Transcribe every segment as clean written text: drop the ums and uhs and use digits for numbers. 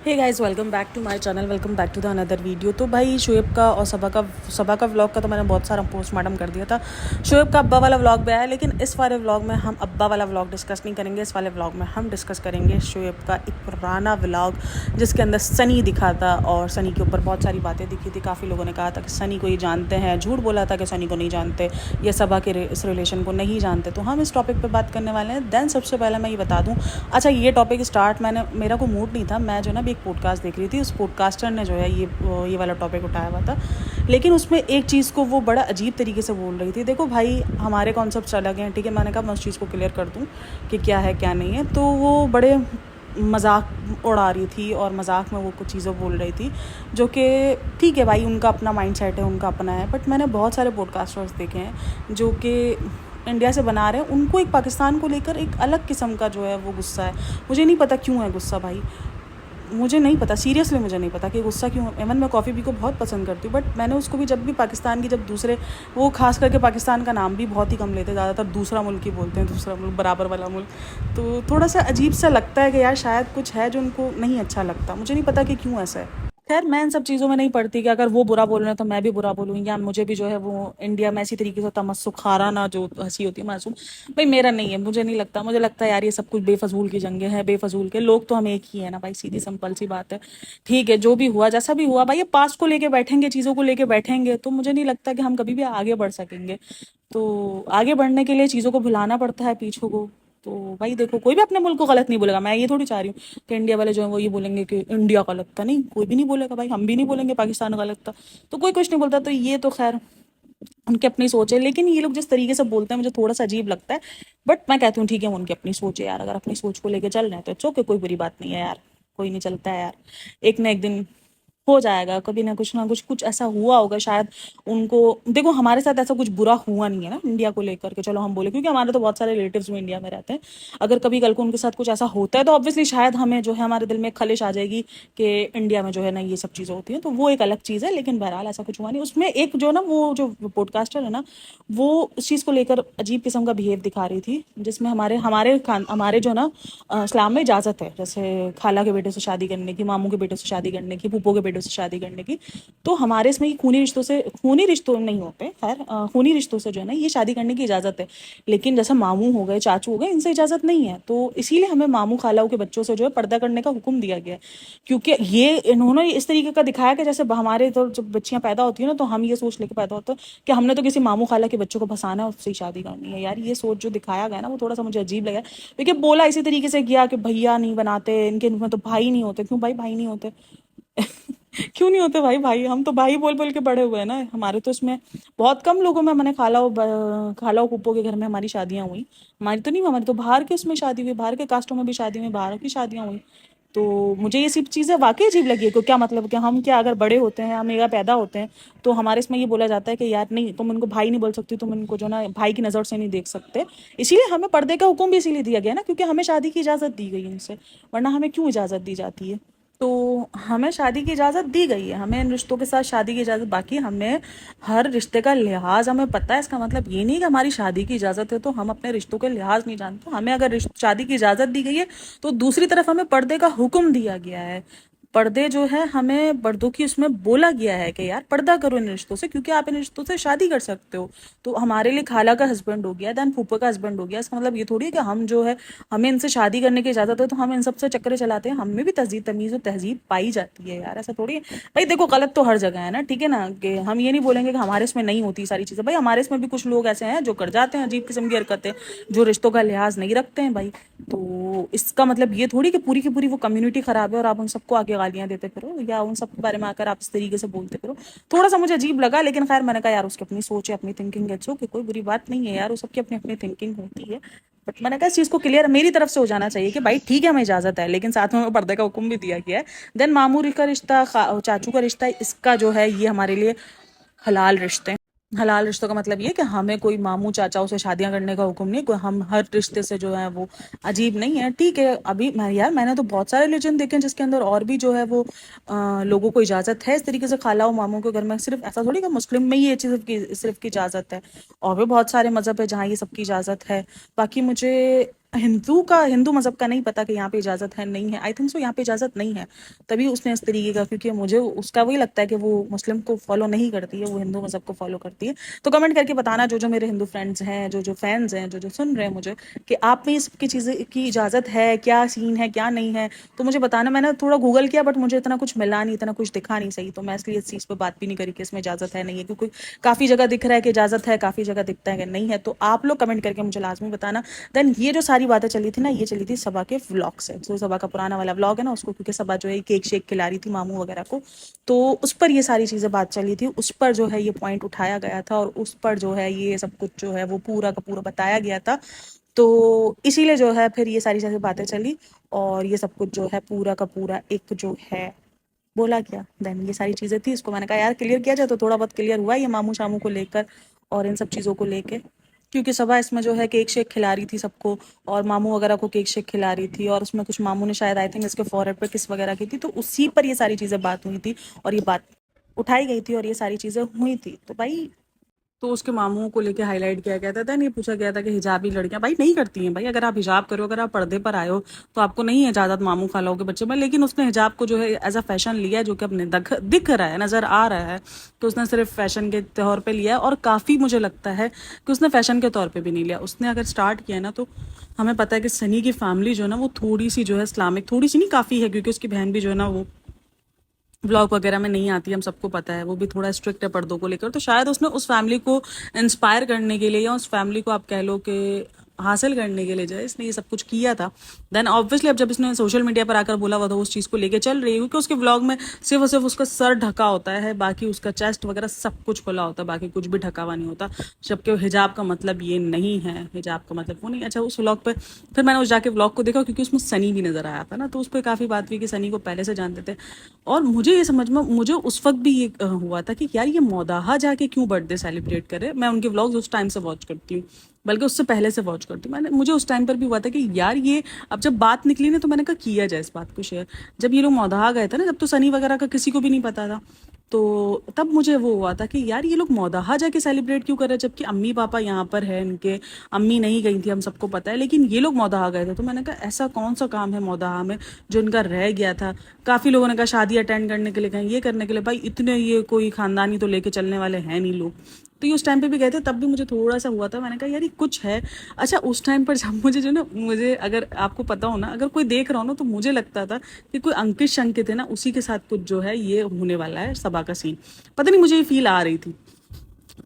Hey guys, welcome back to my channel. Welcome back to the another video. तो भाई शोएब का और सबा का व्लॉग का तो मैंने बहुत सारा पोस्टमार्टम कर दिया था। शोएब का अब्बा वाला व्लॉग भी आया, लेकिन इस वाले व्लॉग में हम अब्बा वाला व्लॉग डिस्कस नहीं करेंगे। इस वाले व्लॉग में हम डिस्कस करेंगे शोएब का एक पुराना व्लॉग जिसके अंदर सनी दिखा था और सनी के ऊपर बहुत सारी बातें दिखी थी। काफ़ी लोगों ने कहा था कि सनी को ये जानते हैं, झूठ बोला था कि सनी को नहीं जानते या सबा के इस रिलेशन को नहीं जानते। तो हम इस टॉपिक पर बात करने वाले हैं। देन सबसे पहले मैं ये बता दूँ, अच्छा ये टॉपिक स्टार्ट मेरा को मूड नहीं था, मैं जो ना भी एक पॉडकास्ट देख रही थी, उस पॉडकास्टर ने जो है ये वाला टॉपिक उठाया हुआ था। लेकिन उसमें एक चीज़ को वो बड़ा अजीब तरीके से बोल रही थी। देखो भाई, हमारे कॉन्सेप्ट अलग हैं, ठीक है। मैंने कहा मैं उस चीज़ को क्लियर कर दूँ कि क्या है क्या नहीं है। तो वो बड़े मजाक उड़ा रही थी और मजाक में वो कुछ चीज़ें बोल रही थी जो कि ठीक है भाई, उनका अपना माइंडसेट है, उनका अपना है। बट मैंने बहुत सारे पॉडकास्टर्स देखे हैं जो कि इंडिया से बना रहे हैं, उनको एक पाकिस्तान को लेकर एक अलग किस्म का जो है वो गुस्सा है। मुझे नहीं पता क्यों है गुस्सा भाई, मुझे नहीं पता, सीरियसली मुझे नहीं पता कि गुस्सा क्यों है। इवन मैं कॉफ़ी भी को बहुत पसंद करती हूँ, बट मैंने उसको भी जब भी पाकिस्तान की, जब दूसरे, वो खास करके पाकिस्तान का नाम भी बहुत ही कम लेते, ज़्यादातर दूसरा मुल्क ही बोलते हैं, दूसरा मुल्क, बराबर वाला मुल्क। तो थोड़ा सा अजीब सा लगता है कि यार शायद कुछ है जो उनको नहीं अच्छा लगता। मुझे नहीं पता कि क्यों ऐसा है। खैर, मैं इन सब चीज़ों में नहीं पड़ती कि अगर वो बुरा बोल रहे हैं तो मैं भी बुरा बोलूँ, या मुझे भी जो है वो इंडिया में ऐसी तरीके से तमस्सुखाराना जो हंसी होती है मासूम, भाई मेरा नहीं है। मुझे नहीं लगता, मुझे लगता है यार ये सब कुछ बेफजूल की जंगें हैं, बेफजूल के लोग तो हम एक ही है ना भाई, सीधी सिंपल सी बात है। ठीक है, जो भी हुआ जैसा भी हुआ भाई, ये पास्ट को लेके बैठेंगे, चीज़ों को लेके बैठेंगे तो मुझे नहीं लगता कि हम कभी भी आगे बढ़ सकेंगे। तो आगे बढ़ने के लिए चीज़ों को भुलाना पड़ता है, पीछे को। तो भाई देखो, कोई भी अपने मुल्क को गलत नहीं बोलेगा। मैं ये थोड़ी चाह रही हूँ कि इंडिया वाले जो है वो ये बोलेंगे कि इंडिया गलत था। नहीं, कोई भी नहीं बोलेगा भाई, हम भी नहीं बोलेंगे पाकिस्तान गलत था। तो कोई कुछ नहीं बोलता। तो ये तो खैर उनकी अपनी सोच है, लेकिन ये लोग जिस तरीके से बोलते हैं मुझे थोड़ा सा अजीब लगता है। बट मैं कहती हूँ ठीक है, उनकी अपनी सोच है यार, अगर अपनी सोच को लेके चल रहे हैं तो इट्स ओके, कोई बुरी बात नहीं है यार। कोई नहीं, चलता है यार, एक ना एक दिन हो जाएगा। कभी ना कुछ कुछ ऐसा हुआ होगा शायद उनको। देखो, हमारे साथ ऐसा कुछ बुरा हुआ नहीं है ना इंडिया को लेकर के, चलो हम बोले, क्योंकि हमारे तो बहुत सारे रिलेटिव्स भी इंडिया में रहते हैं। अगर कभी कल को उनके साथ कुछ ऐसा होता है तो ऑब्वियसली शायद हमें जो है हमारे दिल में एक खलिश आ जाएगी कि इंडिया में जो है ना ये सब चीज़ें होती हैं, तो वो एक अलग चीज़ है। लेकिन बहरहाल ऐसा कुछ हुआ नहीं। उसमें एक जो ना वो जो पॉडकास्टर है ना, वो उस चीज़ को लेकर अजीब किस्म का बिहेव दिखा रही थी, जिसमें हमारे जो ना इस्लाम में इजाज़त है, जैसे खाला के बेटे से शादी करने की, मामू के बेटे से शादी करने की, फूफो के बेटे से शादी करने की। तो हमारे इसमें ये खूनी रिश्तों नहीं होते, खैर खूनी रिश्तों से जो है ना ये शादी करने की इजाज़त है। लेकिन जैसे मामू हो गए, चाचू हो गए, इनसे इजाज़त नहीं है। तो इसीलिए हमें मामू खालाओं के बच्चों से जो है पर्दा करने का हुक्म दिया गया है। क्योंकि ये इन्होंने इस तरीके का दिखाया कि जैसे हमारे तो जब बच्चियां पैदा होती है ना, तो हम ये सोच लेके पैदा होते हैं कि हमने तो किसी मामू खाला के बच्चों को फंसाना है, उससे ही शादी करनी है। यार ये सोच जो दिखाया गया ना, वो थोड़ा सा मुझे अजीब लगा। क्योंकि बोला इसी तरीके से किया कि भैया नहीं बनाते इनके में तो भाई नहीं होते। क्यों भाई, भाई नहीं होते? क्यों नहीं होते भाई? भाई हम तो भाई बोल बोल के बड़े हुए हैं ना। हमारे तो इसमें बहुत कम लोगों में, मैंने खालाओ फूफो के घर में हमारी शादियां हुई। हमारी तो नहीं हुई, हमारी तो बाहर के उसमें शादी हुई, बाहर के कास्टों में भी शादी हुई, बाहर की शादियां हुई। तो मुझे ये सब चीज़ें वाकई अजीब लगी है। क्यों, क्या मतलब कि हम क्या अगर बड़े होते हैं, हम एक पैदा होते हैं, तो हमारे इसमें ये बोला जाता है कि यार नहीं, तुम इनको भाई नहीं बोल सकती, तुम इनको जो ना भाई की नज़र से नहीं देख सकते। इसीलिए हमें पर्दे का हुक्म भी इसीलिए दिया गया ना, क्योंकि हमें शादी की इजाज़त दी गई उनसे। वरना हमें क्यों इजाज़त दी जाती है? तो हमें शादी की इजाज़त दी गई है, हमें इन रिश्तों के साथ शादी की इजाज़त। बाकी हमें हर रिश्ते का लिहाज हमें पता है। इसका मतलब ये नहीं कि हमारी शादी की इजाज़त है तो हम अपने रिश्तों के लिहाज नहीं जानते। हमें अगर शादी की इजाज़त दी गई है तो दूसरी तरफ हमें पर्दे का हुक्म दिया गया है। पर्दे जो है, हमें पर्दों की उसमें बोला गया है कि यार पर्दा करो इन रिश्तों से, क्योंकि आप इन रिश्तों से शादी कर सकते हो। तो हमारे लिए खाला का हस्बैंड हो गया, देन फूफा का हस्बैंड हो गया। इसका मतलब ये थोड़ी है कि हम जो है, हमें इनसे शादी करने की इजाज़त है तो हम इन सब से चक्कर चलाते हैं। हमें भी तहजीब, तमीज़ और तहजीब पाई जाती है यार, ऐसा थोड़ी है। भाई देखो, गलत तो हर जगह है ना, ठीक है ना, कि हम ये नहीं बोलेंगे कि हमारे इसमें नहीं होती सारी चीज़ें। भाई हमारे इसमें भी कुछ लोग ऐसे हैं जो कर जाते हैं अजीब किस्म की हरकतें, जो रिश्तों का लिहाज नहीं रखते हैं भाई। तो इसका मतलब ये थोड़ी कि पूरी की पूरी वो कम्युनिटी खराब है और आप उन सबको आके गालियां देते फिरो, या उन सब के बारे में आकर आप इस तरीके से बोलते फिरो। थोड़ा सा मुझे अजीब लगा, लेकिन खैर मैंने कहा यार उसकी अपनी सोच है, अपनी थिंकिंग है, कि कोई बुरी बात नहीं है यार, वो सबकी अपनी अपनी थिंकिंग होती है। बट मैंने कहा इस चीज़ को क्लियर मेरी तरफ से हो जाना चाहिए कि भाई ठीक है, हमें इजाज़त है, लेकिन साथ में पर्दे का हुक्म भी दिया गया है। देन मामूरी का रिश्ता, चाचू का रिश्ता, इसका जो है ये हमारे लिए हलाल रिश्ते हैं। हलाल रिश्तों का मतलब ये कि हमें कोई मामू चाचाओं से शादियां करने का हुक्म नहीं, कोई हम हर रिश्ते से जो है वो अजीब नहीं है, ठीक है। अभी मैंने तो बहुत सारे रिलीजन देखे हैं जिसके अंदर और भी जो है वो लोगों को इजाज़त है इस तरीके से खाला और मामू के घर में। सिर्फ ऐसा थोड़ी कि मुस्लिम में ही ये चीज़ सिर्फ की इजाज़त है, और भी बहुत सारे मज़हब है जहाँ ये सबकी इजाज़त है। बाकी मुझे हिंदू मज़हब का नहीं पता कि यहाँ पे इजाज़त है नहीं है, आई थिंक सो यहाँ पे इजाज़त नहीं है, तभी उसने इस तरीके का, क्योंकि मुझे उसका वही लगता है कि वो मुस्लिम को फॉलो नहीं करती है, वो हिंदू मज़हब को फॉलो करती है। तो कमेंट करके बताना जो जो मेरे हिंदू फ्रेंड्स हैं, जो जो फैंस हैं, जो जो सुन रहे हैं मुझे, कि आप में इस सबकी चीज़ें की इजाज़त है, क्या सीन है क्या नहीं है, तो मुझे बताना। मैंने थोड़ा गूगल किया बट मुझे इतना कुछ मिला नहीं, इतना कुछ दिखा नहीं सही, तो मैं इसलिए इस चीज़ पर बात भी नहीं करी कि इसमें इजाज़त है नहीं है, क्योंकि काफ़ी जगह दिख रहा है कि इजाज़त है, काफ़ी जगह दिखता है कि नहीं है। तो आप लोग कमेंट करके मुझे लाजमी बताना। देन ये जो सारी बातें चली थी ना, ये चली थी सबा के व्लॉग से। तो सबा का पुराना वाला व्लॉग है ना उसको, क्योंकि सबा जो है केक शेक खिला रही थी मामू वगैरह को, तो उस पर ये सारी चीज़ें बात चली थी, उस पर जो है ये पॉइंट उठाया गया था, और उस पर जो है ये सब कुछ जो है वो पूरा का पूरा बताया गया था। तो इसीलिए जो है फिर ये सारी चीज़ें बातें चली, और ये सब कुछ जो है पूरा का पूरा एक जो है बोला क्या, देन ये सारी चीज़ें थी। इसको मैंने कहा यार क्लियर किया जाए, तो थोड़ा बहुत क्लियर हुआ ये मामू शामू को लेकर और इन सब चीज़ों को लेके, क्योंकि सबा इसमें जो है केक शेक खिला रही थी सबको, और मामू वगैरह को केक शेक खिला रही थी, और उसमें कुछ मामू ने शायद आई थिंक इसके फॉरहेड पे किस वगैरह की थी, तो उसी पर ये सारी चीज़ें बात हुई थी, और ये बात उठाई गई थी, और ये सारी चीज़ें हुई थी। तो भाई, तो उसके मामूओं को लेके हाईलाइट किया गया था, नहीं पूछा गया था कि हिजाबी लड़कियां भाई नहीं करती हैं। भाई अगर आप हिजाब करो, अगर आप पर्दे पर आए हो, तो आपको नहीं है इजाज़त मामू खालाओं के बच्चे में, लेकिन उसने हिजाब को जो है एज अ फैशन लिया है, जो कि अपने दिख रहा है, नज़र आ रहा है कि उसने सिर्फ फैशन के तौर पर लिया है, और काफ़ी मुझे लगता है कि उसने फैशन के तौर पर भी नहीं लिया। उसने अगर स्टार्ट किया ना, तो हमें पता है कि सनी की फैमिली जो है ना वो थोड़ी सी जो है इस्लामिक, थोड़ी सी नहीं काफ़ी है, क्योंकि उसकी बहन भी जो है ना वो व्लॉग वगैरह में नहीं आती, हम सबको पता है, वो भी थोड़ा स्ट्रिक्ट है पर्दों को लेकर। तो शायद उसने उस फैमिली को इंस्पायर करने के लिए, या उस फैमिली को आप कह लो कि हासिल करने के लिए जो है इसने ये सब कुछ किया था। देन ऑब्वियसली अब जब इसने सोशल मीडिया पर आकर बोला हुआ था, उस चीज़ को लेके चल रही है, क्योंकि उसके व्लॉग में सिर्फ और सिर्फ उसका सर ढका होता है, बाकी उसका चेस्ट वगैरह सब कुछ खुला होता है, बाकी कुछ भी ढका हुआ नहीं होता, जबकि हिजाब का मतलब ये नहीं है, हिजाब का मतलब वो नहीं। अच्छा, उस व्लॉग पे फिर मैंने उस जाके व्लॉग को देखा, क्योंकि उसमें सनी भी नज़र आया था ना, तो उस पर काफ़ी बात हुई कि सनी को पहले से जानते थे। और मुझे ये समझ में, मुझे उस वक्त भी ये हुआ था कि यार ये मौदाहा जाके क्यों बर्थडे सेलिब्रेट करे। मैं उनके व्लॉग्स उस टाइम से वॉच करती हूँ, बल्कि उससे पहले से वॉच करती हूँ। मैंने, मुझे उस टाइम पर भी हुआ था कि यार ये, अब जब बात निकली ना, तो मैंने कहा किया जाए इस बात को शेयर। जब ये लोग मौदाहा गए थे ना, जब तो सनी वगैरह का किसी को भी नहीं पता था, तो तब मुझे वो हुआ था कि यार ये लोग मौदाहा जाके सेलिब्रेट क्यों कर रहे हैं, जबकि अम्मी पापा यहाँ पर है इनके, अम्मी नहीं गई थी हम सबको पता है, लेकिन ये लोग मौदाहा गए थे। तो मैंने कहा ऐसा कौन सा काम है मौदाहा में जो इनका रह गया था। काफ़ी लोगों ने कहा शादी अटेंड करने के लिए गए, ये करने के लिए, भाई इतने ये कोई खानदानी तो लेके चलने वाले हैं नहीं लोग। तो ये उस टाइम पे भी गए थे, तब भी मुझे थोड़ा सा हुआ था, मैंने कहा यार ये कुछ है। अच्छा, उस टाइम पर जब मुझे जो ना, मुझे अगर आपको पता हो ना, अगर कोई देख रहा हो ना, तो मुझे लगता था कि कोई अंकित शंकित है ना, उसी के साथ कुछ जो है ये होने वाला है सबा का सीन। पता नहीं मुझे ये फील आ रही थी,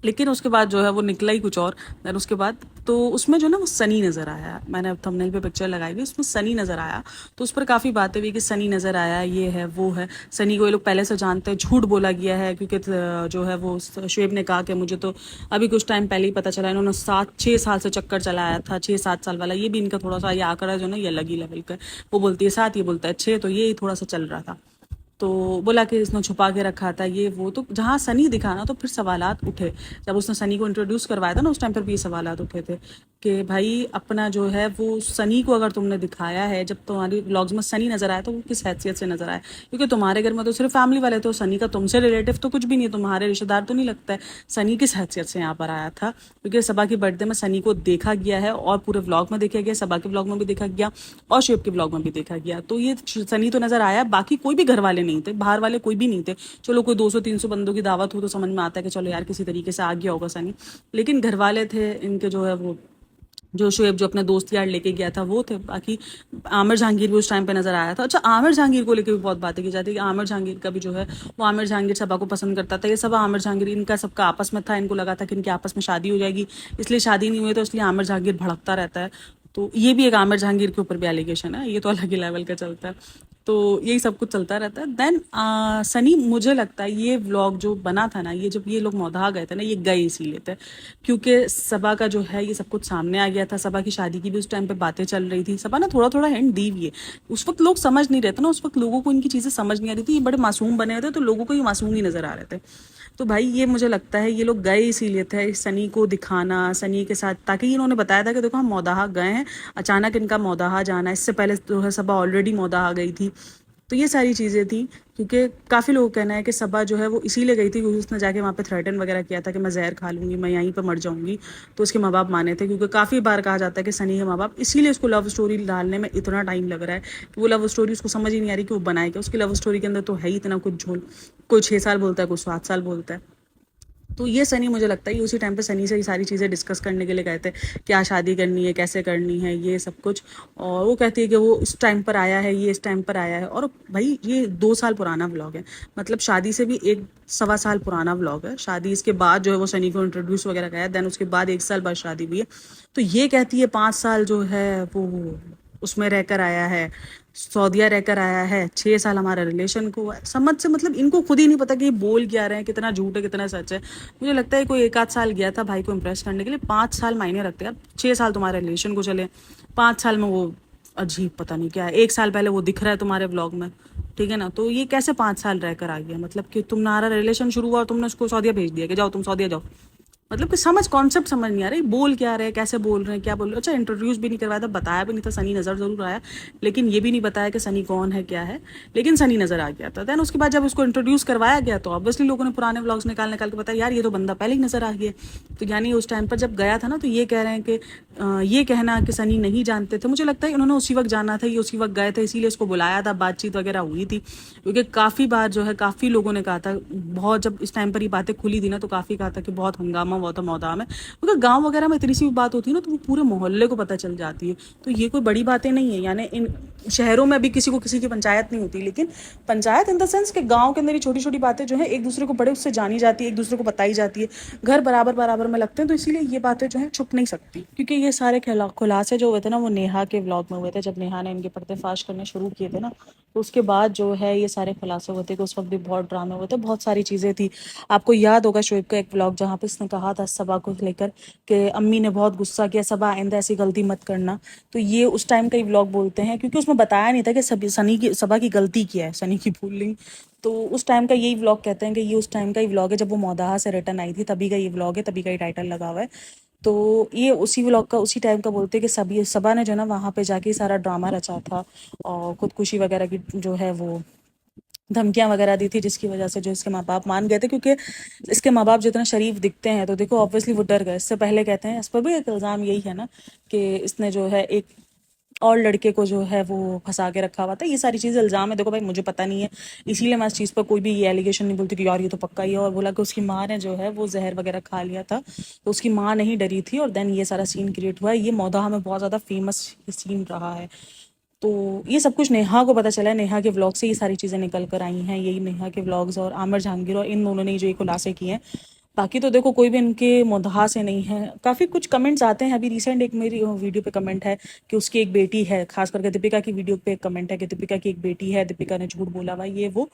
लेकिन उसके बाद जो है वो निकला ही कुछ और। देन उसके बाद तो उसमें जो ना वो सनी नज़र आया, मैंने अब थंबनेल पे पिक्चर लगाई हुई, उसमें सनी नज़र आया, तो उस पर काफ़ी बातें हुई कि सनी नज़र आया, ये है वो है। सनी को ये लोग पहले से जानते हैं, झूठ बोला गया है, क्योंकि जो है वो शुएब ने कहा कि मुझे तो अभी कुछ टाइम पहले ही पता चला, इन्होंने 7-6 साल से चक्कर चलाया था, 6-7 साल वाला। ये भी इनका थोड़ा सा ये आंकड़ा जो ना ये अलग ही लेवल का, वो बोलती है 7, ये बोलता है 6, तो ये थोड़ा सा चल रहा था। तो बोला कि इसने छुपा के रखा था ये वो, तो जहाँ सनी दिखा ना, तो फिर सवालात उठे। जब उसने सनी को इंट्रोड्यूस करवाया था ना, उस टाइम पर भी ये सवालात उठे थे कि भाई अपना जो है वो सनी को अगर तुमने दिखाया है, जब तुम्हारी व्लॉग्स में सनी नज़र आया, तो वो किस हैसियत से नज़र आया, क्योंकि तुम्हारे घर में तो सिर्फ फैमिली वाले, तो सनी का तुमसे रिलेटिव तो कुछ भी नहीं है, तुम्हारे रिश्तेदार तो नहीं लगता है। सनी किस हैसियत से यहाँ पर आया था, क्योंकि सबा की बर्थडे में सनी को देखा गया है, और पूरे व्लॉग में देखा गया, सबा के व्लॉग में भी देखा गया, और शुएब के व्लॉग में भी देखा गया। तो ये सनी तो नज़र आया, बाकी कोई भी घर वाले नहीं थे, बाहर वाले कोई भी नहीं थे। चलो कोई 200-300 बंदों की दावत हो तो समझ में आता है कि चलो यार किसी तरीके से आ गया होगा सनी, लेकिन घर वाले थे इनके जो है वो, जो शुएब जो अपने दोस्त यार लेके गया था वो थे। बाकी आमिर जहांगीर भी उस टाइम पे नजर आया था। अच्छा, आमिर जहांगीर को लेके भी बहुत बातें की जाती है कि आमिर जहांगीर का भी जो है वो, आमिर जहांगीर सबा को पसंद करता था, ये सब आमिर जहांगीर इनका सबका आपस में था, इनको लगा था कि इनके आपस में शादी हो जाएगी, इसलिए शादी नहीं हुई, तो इसलिए आमिर जहांगीर भड़कता रहता है। तो ये भी एक आमिर जहांगीर के ऊपर भी एलिगेशन है, ये तो अलग ही लेवल का चलता है। तो यही सब कुछ चलता रहता है। देन सनी, मुझे लगता है ये व्लॉग जो बना था ना, ये जब ये लोग मौदाहा गए थे ना, ये गए इसीलिए थे क्योंकि सबा का जो है ये सब कुछ सामने आ गया था। सबा की शादी की भी उस टाइम पे बातें चल रही थी, सबा ना थोड़ा थोड़ा हिंट दी हुई है। उस वक्त लोग समझ नहीं रहे थे ना, उस वक्त लोगों को इनकी चीज़ें समझ नहीं आ रही थी, ये बड़े मासूम बने हुए थे, तो लोगों को ये मासूम ही नज़र आ रहे थे। तो भाई ये मुझे लगता है ये लोग गए इसीलिए थे, सनी को दिखाना, सनी के साथ, ताकि इन्होंने बताया था कि देखो हम मौदाहा गए हैं, अचानक इनका मौदाहा जाना, इससे पहले जो है सबा ऑलरेडी मौदाहा गई थी, तो ये सारी चीज़ें थी, क्योंकि काफ़ी लोगों का कहना है कि सबा जो है वो इसीलिए गई थी क्योंकि उसने जाके वहाँ पे थ्रेटन वगैरह किया था कि मैं जहर खा लूँगी, मैं यहीं पे मर जाऊँगी। तो उसके माँ बाप माने थे, क्योंकि काफ़ी बार कहा जाता है कि सनी के माँ बाप इसीलिए उसको लव स्टोरी डालने में इतना टाइम लग रहा है कि वो लव स्टोरी उसको समझ ही नहीं आ रही कि वो बनाए क्या। उसकी लव स्टोरी के अंदर तो है ही इतना कुछ झोल, कोई 6 साल बोलता है, कोई 7 साल बोलता है। तो ये सनी मुझे लगता है उसी टाइम पे सनी से ही सारी चीज़ें डिस्कस करने के लिए गए थे, क्या शादी करनी है, कैसे करनी है, ये सब कुछ। और वो कहती है कि वो इस टाइम पर आया है, ये इस टाइम पर आया है। और भाई ये 2 साल पुराना व्लॉग है, मतलब शादी से भी 1 सवा साल पुराना व्लॉग है। शादी इसके बाद जो है वो सनी को इंट्रोड्यूस वगैरह किया, देन उसके बाद 1 साल बाद शादी हुई है। तो ये कहती है 5 साल जो है वो उसमें रहकर आया है, सऊदीया रहकर आया है, 6 साल हमारा रिलेशन को हुआ है। समझ से मतलब इनको खुद ही नहीं पता कि ये बोल क्या रहे हैं, कितना झूठ है कितना सच है। मुझे लगता है कोई 1 आध साल गया था भाई को इम्प्रेस करने के लिए, 5 साल मायने रखते हैं यार। 6 साल तुम्हारे रिलेशन को चले, 5 साल में वो अजीब पता नहीं क्या है। 1 साल पहले वो दिख रहा है तुम्हारे व्लॉग में, ठीक है ना। तो ये कैसे 5 साल रहकर आ गया, मतलब कि तुम्हारा रिलेशन शुरू हुआ और तुमने उसको सऊदीया भेज दिया कि जाओ तुम सऊदीया जाओ। मतलब कि समझ कॉन्सेप्ट समझ नहीं आ रही, बोल क्या रहे हैं, कैसे बोल रहे हैं, क्या बोल रहे हैं। अच्छा इंट्रोड्यूस भी नहीं करवाया था, बताया भी नहीं था। सनी नज़र ज़रूर आया, लेकिन ये भी नहीं बताया कि सनी कौन है क्या है, लेकिन सनी नज़र आ गया था। देन उसके बाद जब उसको इंट्रोड्यूस करवाया गया तो ऑब्वियसली लोगों ने पुराने व्लॉग्स निकाल निकाल के बताया यार ये तो बंदा पहले ही नज़र आ गया। तो यानी उस टाइम पर जब गया था ना, तो ये कह रहे हैं कि ये कहना कि सनी नहीं जानते थे, मुझे लगता है इन्होंने उसी वक्त जाना था, ये उसी वक्त गए थे, इसीलिए उसको बुलाया था, बातचीत वगैरह हुई थी। क्योंकि काफ़ी बार जो है काफ़ी लोगों ने कहा था, बहुत जब इस टाइम पर ये बातें खुली थी ना, तो काफ़ी कहा था कि बहुत हंगामा हुआ था मौदा में। क्योंकि गांव वगैरह में इतनी सी भी बात होती है ना, तो वो पूरे मोहल्ले को पता चल जाती है। तो ये कोई बड़ी बातें नहीं है, यानी इन शहरों में अभी किसी को किसी की पंचायत नहीं होती, लेकिन पंचायत इन द सेंस कि गांव के अंदर ये छोटी छोटी बातें जो है एक दूसरे को बड़े उससे जानी जाती है, एक दूसरे को बताई जाती है, घर बराबर बराबर में लगते हैं। तो इसीलिए ये बातें जो है छुप नहीं सकती, क्योंकि ये सारे खुलासे जो हुए थे ना वो नेहा के व्लॉग में हुए थे। जब नेहा ने इनके पर्दे करने शुरू किए थे ना, तो उसके बाद जो है ये सारे खुलासे हुए थे कि उस वक्त भी बहुत ड्रामे हुए थे, बहुत सारी चीज़ें थी। आपको याद होगा शोएब का एक व्लॉग जहाँ पे इसने कहा था सबा को लेकर कि अम्मी ने बहुत गुस्सा किया, सबा आइंदा ऐसी गलती मत करना। तो ये उस टाइम का ही व्लॉग बोलते हैं, क्योंकि उसमें बताया नहीं था कि सनी की सबा की गलती क्या है, सनी की भूलिंग। तो उस टाइम का यही व्लॉग कहते हैं कि ये उस टाइम का ही व्लॉग है जब वो मौदाहा से रिटर्न आई थी, तभी का ये व्लॉग है, तभी का ही टाइटल लगा हुआ है। तो ये उसी व्लॉग का उसी टाइम का बोलते हैं कि सभी सबा ने जो ना वहाँ पे जाके सारा ड्रामा रचा था और खुदकुशी वगैरह की जो है वो धमकियां वगैरह दी थी, जिसकी वजह से जो इसके माँ बाप मान गए थे। क्योंकि इसके माँ बाप जितना शरीफ दिखते हैं तो देखो ऑब्वियसली वो डर गए। इससे पहले कहते हैं, इस पर भी एक इल्ज़ाम यही है ना कि इसने जो है एक और लड़के को जो है वो फंसा के रखा हुआ था। ये सारी चीज़ें इल्ज़ाम है, देखो भाई मुझे पता नहीं है, इसीलिए मैं इस चीज़ पर कोई भी ये एलिगेशन नहीं बोलती कि यार ये तो पक्का ही है। और बोला कि उसकी माँ ने जो है वो जहर वगैरह खा लिया था, तो उसकी माँ नहीं डरी थी, और देन ये सारा सीन क्रिएट हुआ है। ये मौदाहा में बहुत ज़्यादा फेमस सीन रहा है। तो ये सब कुछ नेहा को पता चला है, नेहा के व्लॉग से ये सारी चीज़ें निकल कर आई हैं। यही नेहा के व्लॉग्स और आमिर जहांगीर और इन दोनों ने जो ये खुलासे किए हैं। बाकी तो देखो कोई भी इनके मुद्दा से नहीं है। काफ़ी कुछ कमेंट्स आते हैं, अभी रिसेंट एक मेरी वीडियो पे कमेंट है कि उसकी एक बेटी है, खास करके दीपिका की वीडियो पे कमेंट है कि दीपिका की एक बेटी है, दीपिका ने झूठ बोला भाई ये वो।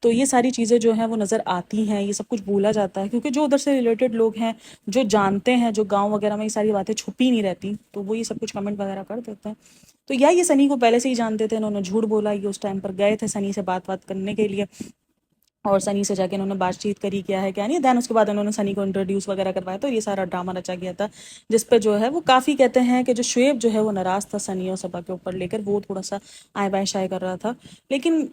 तो ये सारी चीज़ें जो हैं वो नज़र आती हैं, ये सब कुछ बोला जाता है क्योंकि जो उधर से रिलेटेड लोग हैं, जो जानते हैं, जो गाँव वगैरह में ये सारी बातें छुपी नहीं रहती, तो वो ये सब कुछ कमेंट वगैरह कर देते हैं। तो या ये सनी को पहले से ही जानते थे, इन्होंने झूठ बोला, ये उस टाइम पर गए थे सनी से बात करने के लिए, और सनी से जाके इन्होंने बातचीत करी क्या है क्या नहीं। देन उसके बाद उन्होंने सनी को इंट्रोड्यूस वगैरह करवाया, तो ये सारा ड्रामा रचा गया था, जिस पे जो है वो काफ़ी कहते हैं कि जो शुएब जो है वो नाराज़ था सनी और सबा के ऊपर लेकर, वो थोड़ा सा आय बाय शाय कर रहा था। लेकिन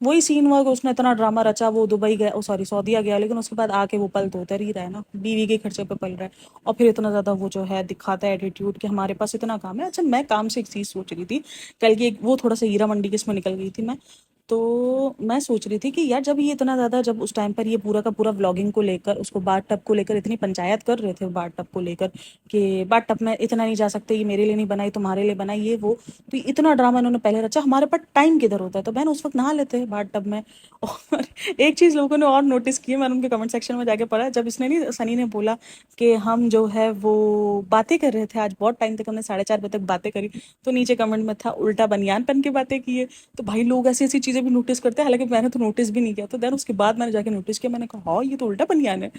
वही सीन हुआ कि उसने इतना ड्रामा रचा, वो दुबई गया, सॉरी सऊदीया गया, लेकिन उसके बाद आके वो पल तो उतर ही रहा है ना, बीवी के खर्चे पे पल रहा है। और फिर इतना ज़्यादा वो जो है दिखाता है एटीट्यूड कि हमारे पास इतना काम है। अच्छा मैं काम से एक चीज़ सोच रही थी कल की, वो थोड़ा सा हीरा मंडी की इसमें निकल गई थी मैं। तो मैं सोच रही थी कि यार जब ये इतना ज़्यादा, जब उस टाइम पर ये पूरा का पूरा व्लॉगिंग को लेकर, उसको बाथ टब को लेकर इतनी पंचायत कर रहे थे, बाथ टब को लेकर कि बाथ टब में इतना नहीं जा सकते, ये मेरे लिए नहीं बनाई तुम्हारे लिए बनाई ये वो। तो इतना ड्रामा इन्होंने पहले रचा, हमारे पास टाइम किधर होता है, तो बहन उस वक्त नहा लेते हैं बाथ टब में। और एक चीज़ लोगों ने और नोटिस की है, मैंने उनके कमेंट सेक्शन में जाके पढ़ा, जब इसने नहीं सनी ने बोला कि हम जो है वो बातें कर रहे थे आज बहुत टाइम तक, हमने 4:30 बजे तक बातें करी, तो नीचे कमेंट में था उल्टा बनियान पहन के बातें की है। तो भाई लोग ऐसी ऐसी चीज़ें भी नोटिस करते हैं, हालांकि मैंने तो नोटिस भी नहीं किया। तो देन उसके बाद मैंने जाके नोटिस किया, मैंने कहा हाँ ये तो उल्टा बनियान है।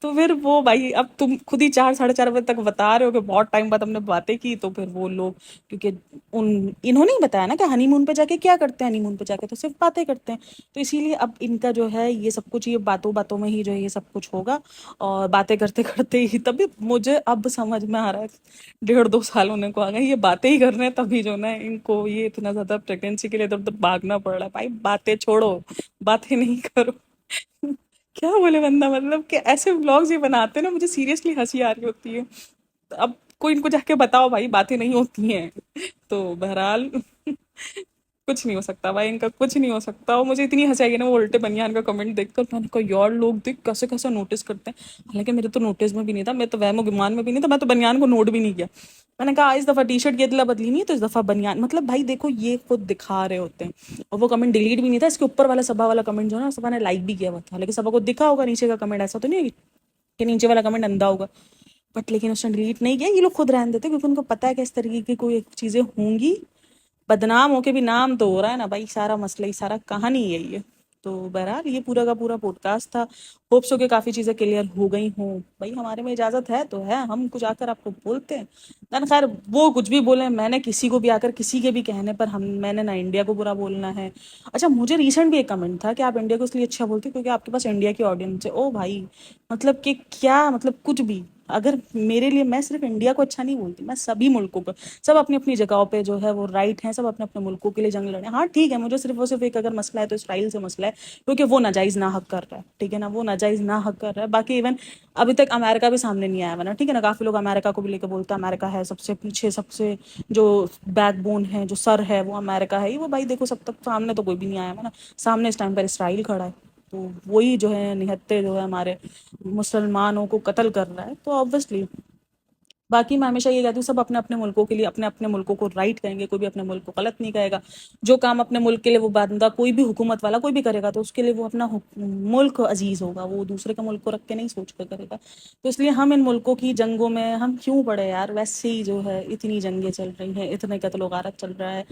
तो फिर वो भाई, अब तुम खुद ही 4 साढ़े 4 बजे तक बता रहे हो कि बहुत टाइम बाद हमने बातें की, तो फिर वो लोग, क्योंकि उन इन्होंने ही बताया ना कि हनीमून पे जाके क्या करते हैं, हनीमून पे जाके तो सिर्फ बातें करते हैं। तो इसीलिए अब इनका जो है ये सब कुछ, ये बातों बातों में ही जो है ये सब कुछ होगा। और बातें करते करते ही, तभी मुझे अब समझ में आ रहा है, 1.5 2 साल होने को आ गए, ये बातें ही कर रहे हैं, तभी जो ना इनको ये इतना ज्यादा प्रेगनेंसी के लिए इधर उधर भागना पड़ रहा है। भाई बातें छोड़ो, बातें नहीं करो। क्या बोले बंदा, मतलब कि ऐसे व्लॉग्स ये बनाते हैं ना, मुझे सीरियसली हंसी आ रही होती है। अब कोई इनको जाके बताओ भाई, बातें नहीं होती हैं। तो बहरहाल कुछ नहीं हो सकता भाई, इनका कुछ नहीं हो सकता। और मुझे इतनी हंसी आई ना वो उल्टे बनियान का कमेंट देखकर, मैंने कहा यार लोग देख कैसे कैसे नोटिस करते हैं। हालांकि मेरे तो नोटिस में भी नहीं था, मैं तो वहमो गुमान में भी नहीं था, मैं तो बनियान को नोट भी नहीं किया। मैंने कहा इस दफा टी शर्ट की अदला बदली नहीं है, तो इस दफा बनियान, मतलब भाई देखो ये खुद दिखा रहे होते हैं। और वो कमेंट डिलीट भी नहीं था, इसके ऊपर वाला सभा वाला कमेंट जो है ना, सभा ने लाइक भी किया हुआ था, लेकिन सभा को दिखा होगा नीचे का कमेंट, ऐसा तो नहीं है कि नीचे वाला कमेंट अंधा होगा। बट लेकिन उसने डिलीट नहीं किया, ये लोग खुद रहने देते, क्योंकि उनको पता है कि इस तरीके की कोई चीजें होंगी। बदनाम होके भी नाम तो हो रहा है ना भाई, सारा मसला ही, सारा कहानी यही है। तो बहरहाल ये पूरा का पूरा पॉडकास्ट था। होप्स हो के काफी चीजें क्लियर हो गई हों। भाई हमारे में इजाजत है तो है, हम कुछ आकर आपको बोलते हैं ना, खैर वो कुछ भी बोले, मैंने किसी को भी आकर किसी के भी कहने पर, हम मैंने ना इंडिया को बुरा बोलना है। अच्छा, मुझे रिसेंट भी एक कमेंट था कि आप इंडिया को इसलिए अच्छा बोलते हो क्योंकि आपके पास इंडिया की ऑडियंस है। ओ भाई, मतलब कि क्या, मतलब कुछ भी। अगर मेरे लिए, मैं सिर्फ इंडिया को अच्छा नहीं बोलती, मैं सभी मुल्कों को, सब अपनी अपनी जगहों पे जो है वो राइट हैं, सब अपने अपने मुल्कों के लिए जंग लड़े। हाँ ठीक है, मुझे सिर्फ और सिर्फ एक अगर मसला है तो इसराइल से मसला है, क्योंकि वो नाजायज ना हक कर रहा है, ठीक है ना, वो नाजायज ना हक कर रहा है। बाकी इवन अभी तक अमेरिका भी सामने नहीं आया हुआ ना, ठीक है ना, काफी लोग अमेरिका को भी लेकर बोलते हैं अमेरिका है सबसे पीछे, सबसे जो बैकबोन है, जो सर है वो अमेरिका है ही। वो भाई देखो, सब तक सामने तो कोई भी नहीं आया हुआ ना, सामने इस टाइम पर इसराइल खड़ा है। तो वही जो है निहत्ते जो है हमारे मुसलमानों को कत्ल कर रहा है, तो ऑब्वियसली। बाकी मैं हमेशा ये कहती हूँ, सब अपने अपने मुल्कों के लिए अपने अपने मुल्कों को राइट कहेंगे, कोई भी अपने मुल्क को गलत नहीं कहेगा। जो काम अपने मुल्क के लिए वो बंदा, कोई भी हुकूमत वाला कोई भी करेगा, तो उसके लिए वो अपना मुल्क अजीज होगा, वो दूसरे का मुल्क को रख के नहीं सोच कर करेगा। तो इसलिए हम इन मुल्कों की जंगों में हम क्यों पड़े यार, वैसे ही जो है इतनी जंगें चल रही हैं, इतने कत्लो गारत चल रहा है।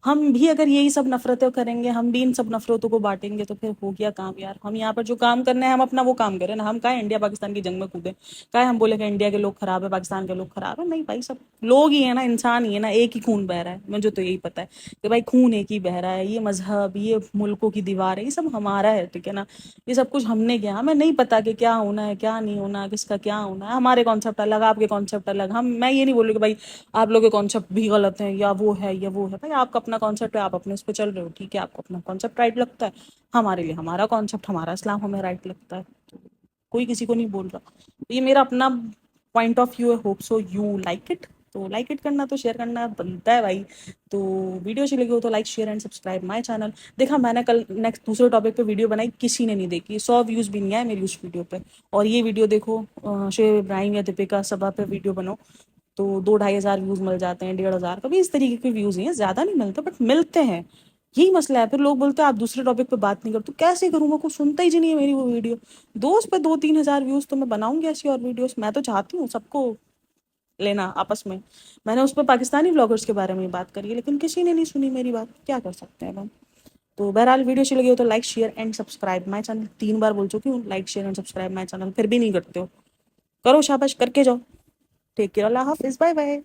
हम भी अगर यही सब नफरतें करेंगे, हम भी इन सब नफरतों को बांटेंगे, तो फिर हो गया काम यार। हम यहाँ पर जो काम करने हैं हम अपना वो काम करें ना, हम कहें इंडिया पाकिस्तान की जंग में कूदें, कहें हम बोले कि इंडिया के लोग खराब है, पाकिस्तान के लोग खराब है। नहीं भाई, सब लोग ही है ना, इंसान ही है ना, एक ही खून बह रहा है। मुझे तो यही पता है कि भाई खून एक ही बह रहा है। ये मजहब, ये मुल्कों की दीवार है, ये सब हमारा है, ठीक है ना। ये सब कुछ हमने किया, हमें नहीं पता कि क्या होना है क्या नहीं होना, किसका क्या होना है। हमारे कॉन्सेप्ट अलग, आपके कॉन्सेप्ट अलग। हम, मैं ये नहीं बोल रही कि भाई आप लोगों के कॉन्सेप्ट भी गलत हैं या वो है या वो है। भाई आपका अपना कॉन्सेप्ट है, आप अपने उस पर चल रहे हो, ठीक है, आपको अपना कॉन्सेप्ट राइट लगता है। हमारे लिए हमारा कॉन्सेप्ट, हमारा इस्लाम हमें राइट लगता है। तो कोई किसी को नहीं बोल रहा। तो ये मेरा अपना पॉइंट ऑफ व्यू है, hope so you like it. तो लाइक इट करना तो शेयर करना बनता है भाई। तो वीडियो अच्छी लगी हो तो like share and subscribe my channel. देखा मैंने कल नेक्स्ट दूसरे टॉपिक पे वीडियो बनाई, किसी ने नहीं देखी, 100 व्यूज भी नहीं आए मेरी उस वीडियो पे। और ये वीडियो देखो, शोएब इब्राहिम या दीपिका सबा पे वीडियो बनाओ, तो 2 ढाई हज़ार व्यूज मिल जाते हैं, 1.5 हज़ार, कभी इस तरीके के व्यूज नहीं है, ज्यादा नहीं मिलते बट मिलते हैं। यही मसला है। फिर लोग बोलते हैं आप दूसरे टॉपिक पे बात नहीं करते, तो कैसे करूँ, कोई सुनता ही नहीं है मेरी वो वीडियो। दोस्त पे 2 3 हज़ार व्यूज तो मैं बनाऊंगी ऐसी और वीडियोस, मैं तो चाहती हूँ सबको लेना आपस में। मैंने उस पर पाकिस्तानी व्लॉगर्स के बारे में बात करी है, लेकिन किसी ने नहीं सुनी मेरी बात, क्या कर सकते हैं हम। तो बहरहाल वीडियो अच्छी लगी हो तो like share and subscribe my channel. 3 बार बोल चुकी हूँ, like share and subscribe my channel, फिर भी नहीं करते हो। करो, शाबाश, करके जाओ। टेक केयर, अल्लाह हाफिज, बाय बाय।